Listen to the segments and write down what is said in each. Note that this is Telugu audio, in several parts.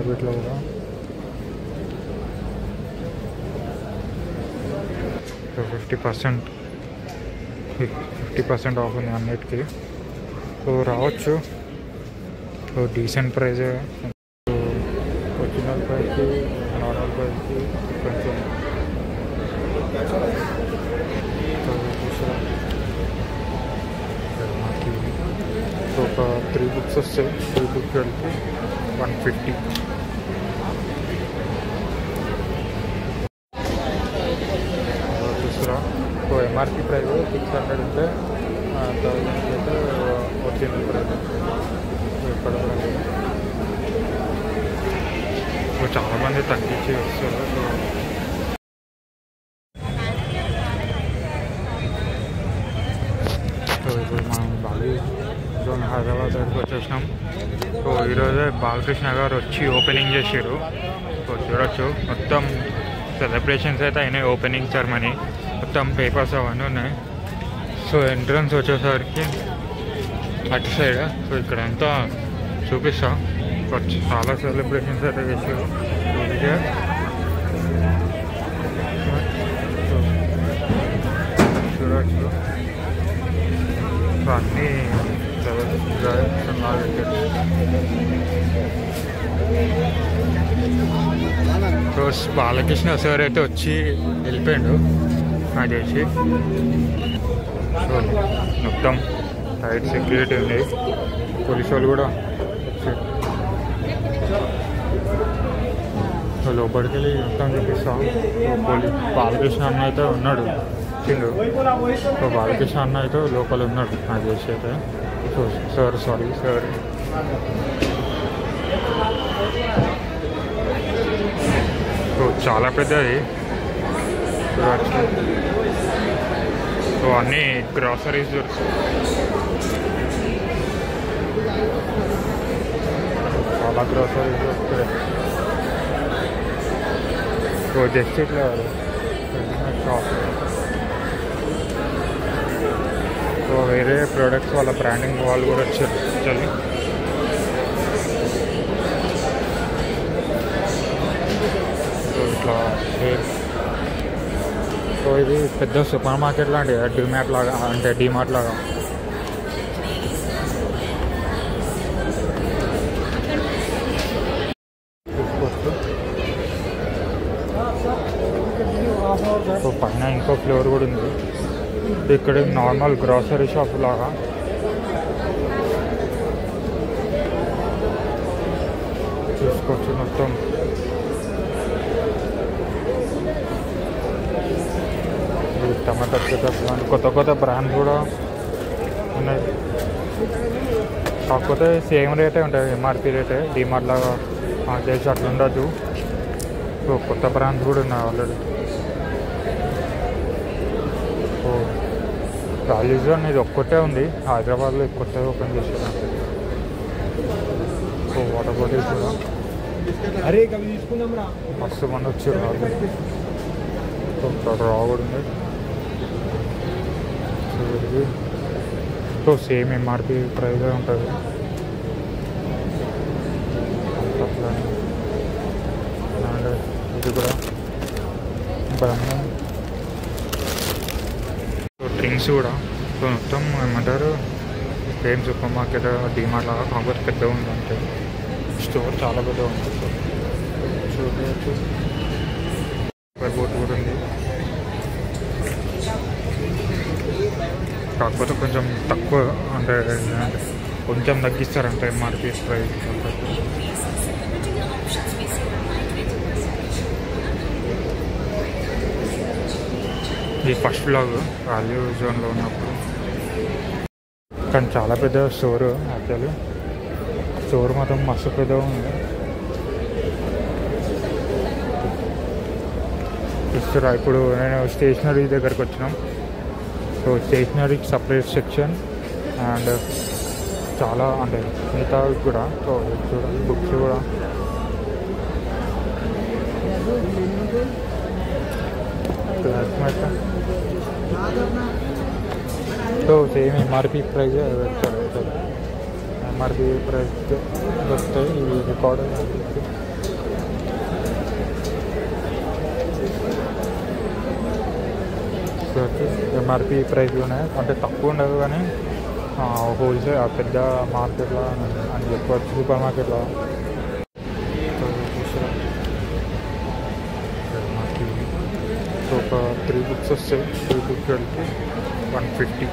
వీటిలో కూడా 50% ఆఫ్ ఉంది అన్నిటికీ. సో రావచ్చు. So decent price. ఒరిజినల్ ప్రైస్కి నార్మల్ ప్రైస్కి కొంచెం ఒక 3 books వస్తాయి. 3 books కలిపి 150. చూసారా? సో ఎంఆర్పి ప్రైస్ 600 ఉంటే 1000 అయితే ఒరిజినల్ ప్రైస్. ఇక్కడ సో చాలామంది తగ్గించి వస్తారు. సో ఇప్పుడు మనం హైదరాబాద్ దగ్గరికి వచ్చేసినాం. సో ఈరోజే బాలకృష్ణ గారు వచ్చి ఓపెనింగ్ చేసారు. సో చూడొచ్చు మొత్తం సెలబ్రేషన్స్ అయితే అయినాయి. ఓపెనింగ్ సెరమనీ మొత్తం పేపర్స్ అవన్నీ ఉన్నాయి. సో ఎంట్రన్స్ వచ్చేసరికి అటు సైడ్. సో ఇక్కడ అంతా చూపిస్తా. చాలా సెలబ్రేషన్స్ అయితే చేసారు. చూడవచ్చు అన్నీ రోజు బాలకృష్ణ సార్ అయితే వచ్చి వెళ్ళిపోయాడు నాకు చేసి. సో మొత్తం టైట్ సెక్యూరిటీ ఉంది. పోలీసు వాళ్ళు కూడా వచ్చి సో లోపలికి వెళ్ళి మొత్తం చూపిస్తాం. బాలకృష్ణ అన్న అయితే ఉన్నాడు చిండు. సో బాలకృష్ణ అన్న అయితే లోపల ఉన్నాడు నాకు చేసి అయితే. So sir sorry sir. So చాలా పెద్దది. సో అన్నీ గ్రాసరీస్ దొరుకుతాయి. చాలా గ్రాసరీస్ దొరుకుతాయి. సో జస్ట్ ఇట్లా షాప్. సో వేరే ప్రోడక్ట్స్ వాళ్ళ బ్రాండింగ్ వాళ్ళు కూడా వచ్చారు. చలి సో ఇట్లా సో ఇది పెద్ద సూపర్ మార్కెట్ లాంటి డిమార్ట్ లాగా, అంటే డిమార్ట్ లాగా. సో పైన ఇంకో ఫ్లోర్ కూడా ఉంది. ఇక్కడ నార్మల్ గ్రాసరీ షాప్ లాగా. చూసుకోవచ్చు మొత్తం. టమాటా కొత్త కొత్త బ్రాండ్స్ కూడా ఉన్నాయి. కాకపోతే సేమ్ రేటే ఉంటాయి, ఎంఆర్పి రేటే. డిమార్ట్ లాగా చేసి అట్లా ఉండదు. సో కొత్త బ్రాండ్స్ కూడా ఉన్నాయి ఆల్రెడీ. సో వాల్యూస్ అనేది ఒక్కటే ఉంది హైదరాబాద్లో, కొత్తగా ఓపెన్ చేసారు. సో వాటర్ బాటిల్స్ కూడా మస్తు మంది వచ్చారు. సో రా కూడా ఉంది. సో సేమ్ ఎంఆర్పి ప్రైజ్ ఉంటుంది. అండ్ ఇది కూడా బ్రాండ్. సో డ్రింక్స్ కూడా. సో మొత్తం ఏమంటారు సేమ్ సూపర్ మార్కెట్ డిమార్ట్ లాగా, కాకపోతే పెద్దగా ఉంది. అంటే స్టోర్ చాలా పెద్దగా ఉంది. సో చూడవచ్చు బోట్ కూడా ఉంది. కాకపోతే కొంచెం తక్కువ, అంటే కొంచెం తగ్గిస్తారంట ఎంఆర్పి ప్రైస్. ఇది ఫస్ట్ వ్లాగ్ వాల్యూ జోన్లో ఉన్నప్పుడు. కానీ చాలా పెద్ద స్టోర్ యాక్చువల్లీ. స్టోర్ మాత్రం మస్తు పెద్దగా ఉంది. చూస్తారా ఇప్పుడు నేను స్టేషనరీ దగ్గరికి వచ్చినాం. సో స్టేషనరీకి సపరేట్ సెక్షన్ అండ్ చాలా అంటే మిగతా కూడా. సో చూడండి బుక్స్ కూడా. Classmate. So same MRP price పెడతారు. ఎంఆర్పి ప్రైస్ దొరుకుతాయి. ఇవి రికార్డ్ ఎంఆర్పి ప్రైస్లోనే, అంటే తక్కువ ఉండదు కానీ హోల్సేల్ పెద్ద మార్కెట్లో అని చెప్పవచ్చు, సూపర్ మార్కెట్లో. సో ఒక 3 books వస్తాయి, 3 books కలిపి 150.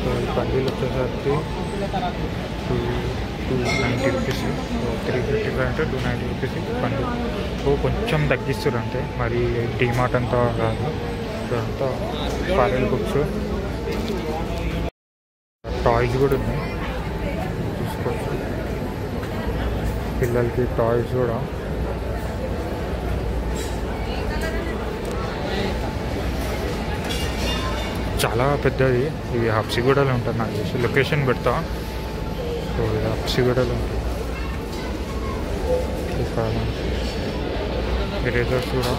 సో ఈ బండిలు వచ్చేసరికి 290 రూపీస్. 355 అంటే 290 రూపీస్ బండి. సో కొంచెం తగ్గిస్తారు అంతే, మరి డిమార్ట్ అంతా కాదు. ఇదంతా పారెల్ బుక్స్, టాయ్స్ కూడా ఉన్నాయి చూసుకోవచ్చు, పిల్లలకి టాయ్స్ కూడా. చాలా పెద్దది. ఇది హబ్సిగూడలో ఉంటుంది నాకు తెలిసి, లొకేషన్ పెడతా. సో ఇది హబ్సిగూడలో ఉంటుంది. ఇక్కడ ఎరేజర్స్ కూడా.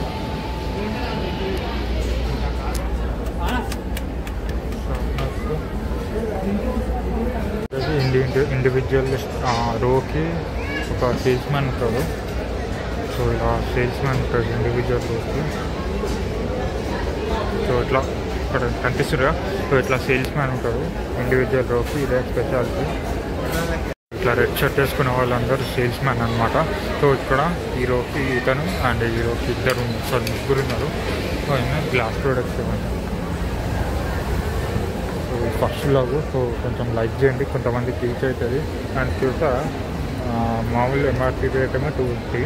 ఇండివిజువల్ రోకి ఒక సేల్స్ మ్యాన్ ఉంటాడు. సో ఇలా సేల్స్ మ్యాన్ ఉంటాడు ఇండివిజువల్ రోకి. సో ఇట్లా ఇక్కడ కనిపిస్తుందిగా, సో ఇట్లా సేల్స్ మ్యాన్ ఉంటాడు ఇండివిజువల్ రోకి. ఇదే స్పెషాలిటీ. ఇట్లా రెడ్ షర్ట్ వేసుకునే వాళ్ళందరూ సేల్స్ మ్యాన్ అనమాట. సో ఇక్కడ హీరోకి ఇతను అండ్ హీరోకి ఇద్దరు ఉన్నారు, ముగ్గురు ఉన్నారు. సో ఆయన గ్లాస్ ప్రొడక్ట్స్ ఇవ్వండి. సో ఫస్ట్ లాగు. సో కొంచెం లైక్ చేయండి, కొంతమందికి రీచ్ అవుతుంది. అండ్ చూసా మామూలు ఎంఆర్పీ రేట్ ఏమో 250,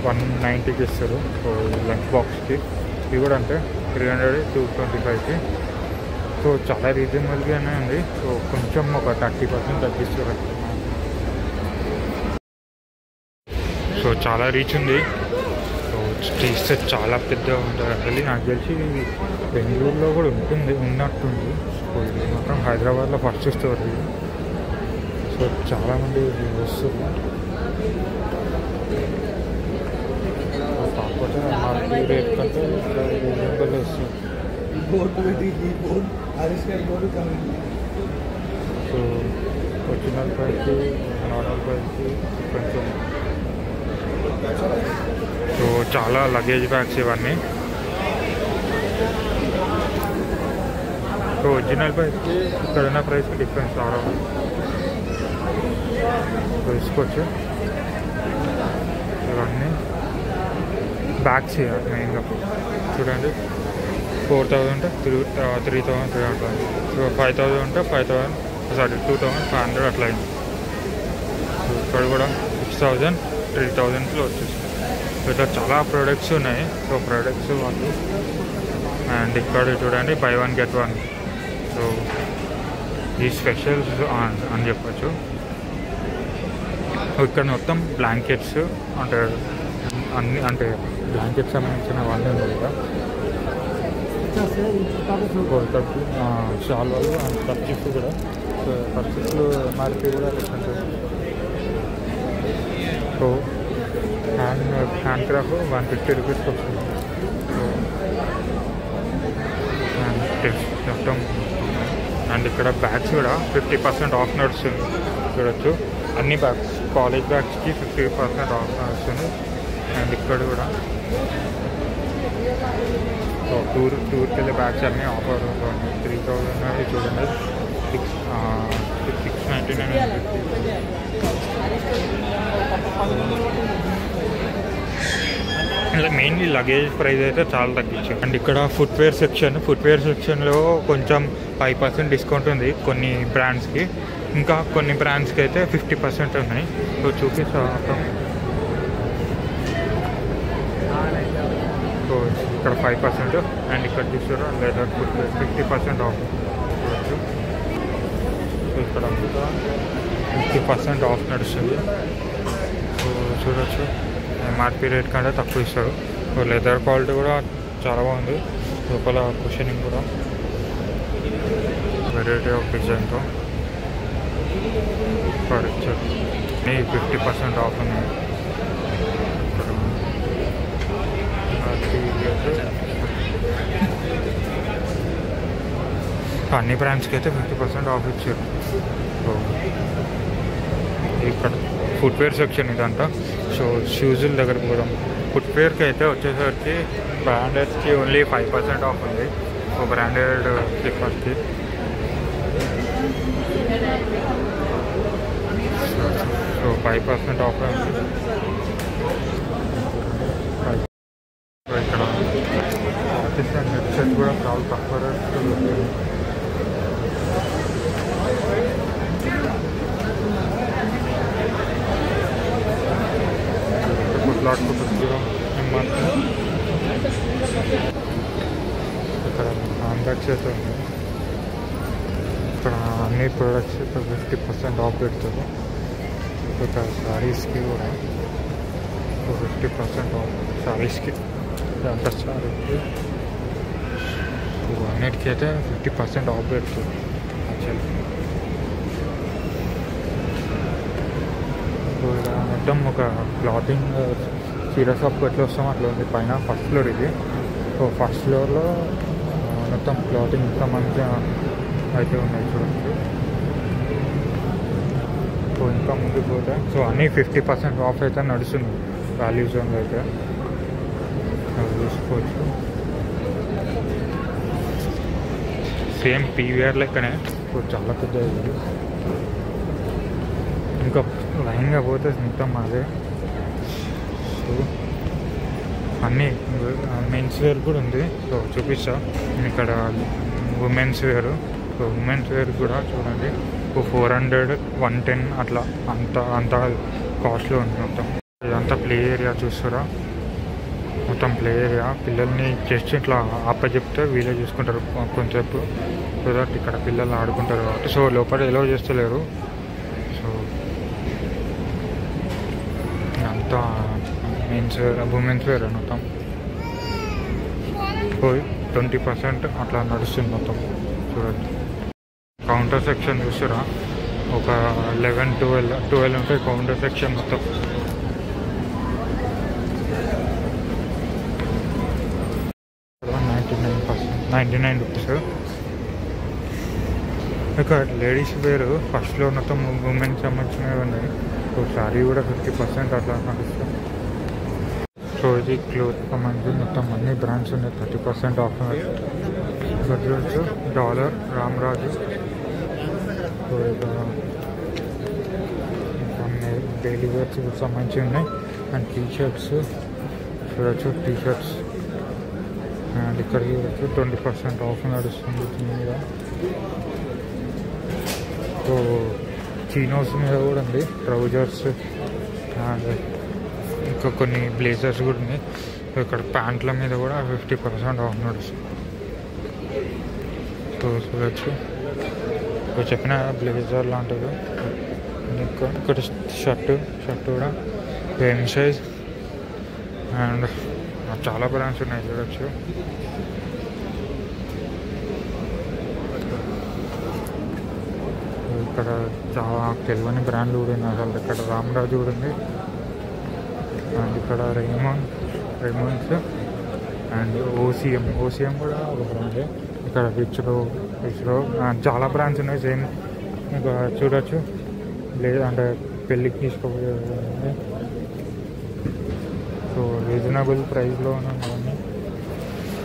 190కి ఇస్తారు. సో లంచ్ బాక్స్కి ఇది కూడా అంటే 300, 225కి. సో చాలా రీజనబుల్గానే ఉంది. సో కొంచెం ఒక 30% తగ్గిస్తారు. సో చాలా రీచ్ ఉంది. సో చేస్తే చాలా పెద్దగా ఉంటుంది. అసలు నాకు తెలిసి బెంగళూరులో కూడా ఉన్నట్టుంది. సో ఇది మాత్రం హైదరాబాద్లో ఫస్ట్ స్టోర్ ఇది. సో చాలామంది వస్తున్నారు. కాకపోతే ఎంఆర్పీ రేట్ కంటే రీజనబుల్ వస్తుంది. సో ఒరిజినల్ ప్రైస్కి నార్మల్ ప్రైస్కి కొంచెం. సో చాలా లగేజ్ బ్యాగ్స్ ఇవన్నీ. సో ఒరిజినల్ ప్రైస్కి ఇక్కడున్న ప్రైస్కి డిఫరెన్స్ రావడం తీసుకోవచ్చు. ఇవన్నీ బ్యాగ్స్ మెయిన్గా చూడండి. 4,000 అంటే 3,300. సో 5,000 అంటే 2,500 అట్లా అయింది. సో ఇక్కడ కూడా 6,000, 3,000లో వచ్చేసి. ఇట్లా చాలా ప్రోడక్ట్స్ ఉన్నాయి. సో ప్రోడక్ట్స్ వాళ్ళు. అండ్ ఇక్కడ చూడండి buy 1 get 1. సో ఈ స్పెషల్స్ అని చెప్పచ్చు. ఇక్కడ మొత్తం బ్లాంకెట్స్ అంటే అన్ని, అంటే బ్లాంకెట్స్ సంబంధించినవన్నీ ఉన్నాయి కదా. షాల్వాలు అండ్ కర్చీఫ్స్ కూడా. సో కర్చీఫ్లు ఎంఆర్పీ కూడా డిఫరెంట్. సో హ్యాండ్ క్రాఫ్ట్ 150 రూపీస్కి వస్తుంది. సో మొత్తం. అండ్ ఇక్కడ బ్యాగ్స్ కూడా 50% ఆఫ్ నడుస్తుంది చూడొచ్చు. అన్ని బ్యాగ్స్, కాలేజ్ బ్యాగ్స్కి 50% ఆఫ్ నడుస్తుంది. అండ్ ఇక్కడ కూడా సో టూర్కి వెళ్ళే బ్యాగ్స్ అన్నీ ఆఫర్ 3,000 చూడండి. 699. ఇలా మెయిన్లీ లగేజ్ ప్రైస్ అయితే చాలా తగ్గించారు. అండ్ ఇక్కడ ఫుట్వేర్ సెక్షన్లో కొంచెం 5% డిస్కౌంట్ ఉంది కొన్ని బ్రాండ్స్కి. ఇంకా కొన్ని బ్రాండ్స్కి అయితే 50% ఉన్నాయి. సో చూపిస్తాం. సో ఇక్కడ 5%. అండ్ ఇక్కడ చూసారు లెదర్ ఫుట్వేర్ 50% ఆఫ్ చూడచ్చు. సో ఇక్కడ అంతా 50% ఆఫ్ నడుస్తుంది. సో చూడొచ్చు ఎంఆర్పీ రేట్ కంటే తక్కువ ఇస్తారు. సో లెదర్ క్వాలిటీ కూడా చాలా బాగుంది. లోపల కుషనింగ్ కూడా వెరైటీ ఆఫ్ డిజైన్తో ఇచ్చారు. 50% ఆఫ్ ఉన్నాయి. అన్ని బ్రాండ్స్కి అయితే 50% ఆఫ్ ఇచ్చారు. సో ఇక్కడ ఫుట్వేర్ సెక్షన్ ఇదంతా. సో షూజుల దగ్గర కూడా ఫుట్వేర్కి అయితే వచ్చేసరికి బ్రాండెడ్స్కి ఓన్లీ 5% ఆఫ్ ఉంది. ఒక బ్రాండెడ్ స్లిప్పర్స్కి. సో 5% ఆఫ్ ఉంది. ఇక్కడ పాకిస్తాన్ హెడ్సెట్ కూడా చాలా తక్కువ రేట్తో దొరుకుతుంది. కొట్లాడుకుంటుంది ఇక్కడ హ్యాండ్ బ్యాగ్స్ అయితే ఉంది. ఇక్కడ అన్ని ప్రొడక్ట్స్ 50% ఆఫ్ పెడతారు. ఇక్కడ శారీస్కి కూడా 50% ఆఫ్. శారీస్కి అంత శారీకి అన్నిటికీ అయితే 50% ఆఫ్ పెడుతుంది. యాక్చువల్లీ ఇలా మొత్తం ఒక క్లాతింగ్ చీర షాప్ ఎట్లా వస్తాం అట్లా ఉంది. పైన ఫస్ట్ ఫ్లోర్ ఇది. సో ఫస్ట్ ఫ్లోర్లో మొత్తం క్లాతింగ్ సంబంధించిన అయితే ఉన్నాయి చూడండి. సో ఇంకా ముందుకు పోతే సో అన్నీ 50% ఆఫ్ అయితే నడుస్తుంది. వాల్యూ జోన్లో అయితే చూసుకోవచ్చు. సేమ్ పీవీఆర్ లెక్కనే. సో చాలా పెద్ద ఇది. ఇంకా లైన్గా పోతే మొత్తం అదే. సో అన్నీ మెన్స్ వేర్ కూడా ఉంది. సో చూపిస్తా. ఇక్కడ women's wear. So women's wear కూడా చూడండి 400, 110 అట్లా అంత కాస్ట్లో ఉంది మొత్తం. ఇదంతా ప్లే ఏరియా చూస్తారా. మొత్తం ప్లే ఏరియా. పిల్లల్ని జస్ట్ ఇట్లా అప్పచెప్తే వీళ్ళే చూసుకుంటారు కొంచెంసేపు. సో దట్ ఇక్కడ పిల్లలు ఆడుకుంటారు కాబట్టి. సో లోపల ఎలో చేస్తలేరు. సో అంతా మెన్స్ వేర్ ఉమెన్స్ వేర్ మొత్తం పోయి 20% అట్లా నడుస్తుంది మొత్తం. చూడండి కౌంటర్ సెక్షన్ చూస్తారా. ఒక 11-12 ఉంటాయి కౌంటర్ సెక్షన్ మొత్తం. ₹99. ఇక లేడీస్ వేర్ ఫస్ట్లో మొత్తం ఉమెన్కి సంబంధించినవి ఉన్నాయి. సో శారీ కూడా 50% అట్లా నడుస్తాం. సో ఇది క్లోత్ సంబంధించి మొత్తం అన్ని బ్రాండ్స్ ఉన్నాయి 30% ఆఫ్. చూడవచ్చు డాలర్, రామరాజు. సో అన్ని డైలీ వేర్స్ సంబంధించి ఉన్నాయి. అండ్ టీషర్ట్స్ చూడవచ్చు. టీషర్ట్స్ అండ్ ఇక్కడికి వచ్చి 20% ఆఫ్ నడుస్తుంది దీని మీద. సో చీనోస్ మీద కూడా ఉంది. ట్రౌజర్స్ అండ్ ఇంకా కొన్ని బ్లేజర్స్ కూడా ఉన్నాయి. ఇక్కడ ప్యాంట్ల మీద కూడా 50% ఆఫ్ నడుస్తుంది. సో చూడవచ్చు. సో చెప్పిన బ్లేజర్ లాంటిది. ఇక్కడ షర్ట్ కూడా ఎం సైజ్. అండ్ చాలా బ్రాండ్స్ ఉన్నాయి చూడవచ్చు. ఇక్కడ చాలా తెలియని బ్రాండ్లు కూడా ఉన్నాయి అసలు. ఇక్కడ రామరాజు కూడా ఉంది. అండ్ ఇక్కడ రేమండ్స్ అండ్ ఓసిఎం కూడా ఒక బ్రాండ్. ఇక్కడ రిచ్లో చాలా బ్రాండ్స్ ఉన్నాయి సేమ్. ఇంకా చూడవచ్చు. లేదు అంటే పెళ్ళికి తీసుకోబోయే. సో రీజనబుల్ ప్రైస్లో ఉన్నవన్నీ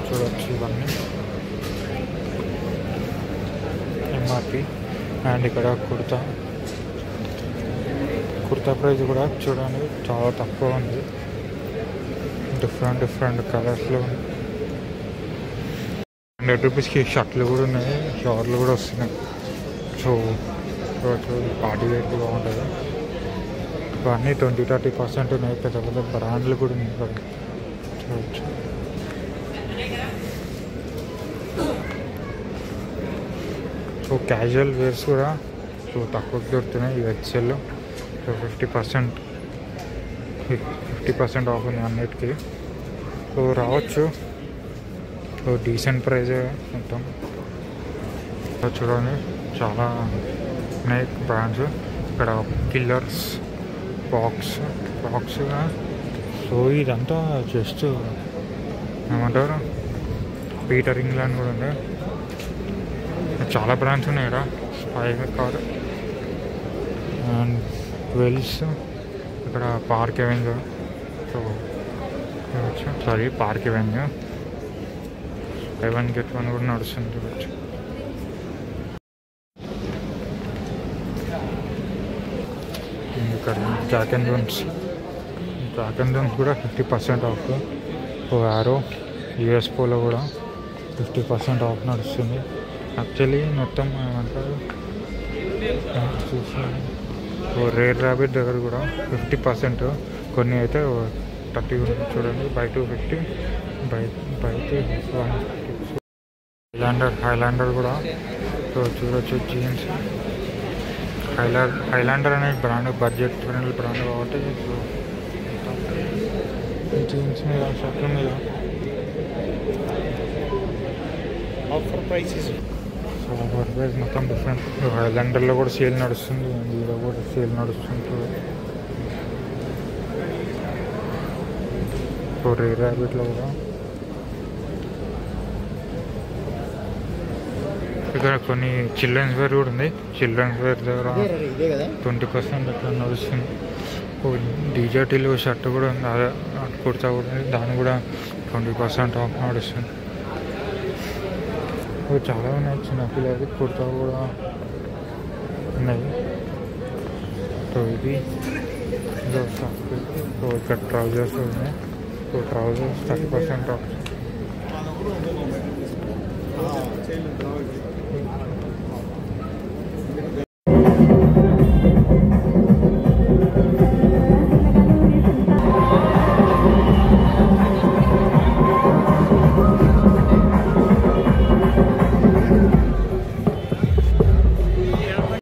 చూడవచ్చు. ఇవన్నీ ఎంఆర్పి. అండ్ ఇక్కడ కుర్తా ప్రైస్ కూడా చూడండి చాలా తక్కువ ఉంది. డిఫరెంట్ కలర్స్లో ఉంది. ₹100కి షర్ట్లు కూడా ఉన్నాయి. షార్ట్లు కూడా వస్తున్నాయి. సో పార్టీ వేర్కి బాగుంటుంది. ఇవన్నీ 20-30% ఉన్నాయి. పెద్ద బ్రాండ్లు కూడా ఉన్నాయి ఇక్కడ చూడవచ్చు. సో క్యాజువల్ వేర్స్ కూడా సో తక్కువకి దొరుకుతున్నాయి ఈ హెచ్ఎల్లో. సో 50% ఆఫ్ ఉంది అన్నిటికీ. సో రావచ్చు. సో డీసెంట్ ప్రైజ్ మొత్తం. చూడండి చాలా ఉన్నాయి బ్రాండ్స్. ఇక్కడ కిల్లర్స్ బాక్స్. సో ఇదంతా జస్ట్ ఏమంటారు పీటర్ ఇంగ్లాండ్ కూడా ఉంది. చాలా బ్రాండ్స్ ఉన్నాయి ఇక్కడ. Spykar and Wills. ఇక్కడ పార్క్ అవెంజర్. సో సారీ పార్క్ ఇవన్నీ 1 కూడా నడుస్తుంది చూడొచ్చు. ఇక్కడ జాక్ అండ్ జోన్స్ కూడా 50% ఆఫ్. ఆరో యూఎస్ పోలో కూడా 50% ఆఫ్ నడుస్తుంది. యాక్చువల్లీ మొత్తం ఏమంటారు చూసి రేర్ ర్యాబిట్ దగ్గర కూడా 50%, కొన్ని అయితే 30 చూడండి. By 250, by 150. హైలాండర్ కూడా చూడొచ్చు. జీన్స్ హైలాండర్ అనే బ్రాండ్ బడ్జెట్ ఫ్రెండ్లీ బ్రాండ్ కాబట్టి జీన్స్ మీద షర్ట్ల మీద ఆఫర్ ప్రైసెస్ మొత్తం డిఫరెంట్. హైలాండర్లో కూడా సేల్ నడుస్తుంది, ఇందులో కూడా సేల్ నడుస్తుంది. రేర్ ర్యాబిట్లో కూడా ఇక్కడ కొన్ని చిల్డ్రన్స్ వేర్ కూడా ఉంది. చిల్డ్రన్స్ వేర్ దగ్గర 20% అట్లా నడుస్తుంది. డీజేటీలో షర్ట్ కూడా ఉంది, అదే కుర్తా కూడా ఉంది, దాన్ని కూడా 20% ఆఫ్ నడుస్తుంది. చాలా ఉన్నాయి చిన్నపిల్లలకి కుర్తా కూడా ఉన్నాయి. ఇది ఇక్కడ ట్రౌజర్స్ ఉన్నాయి. Trousers 30% of.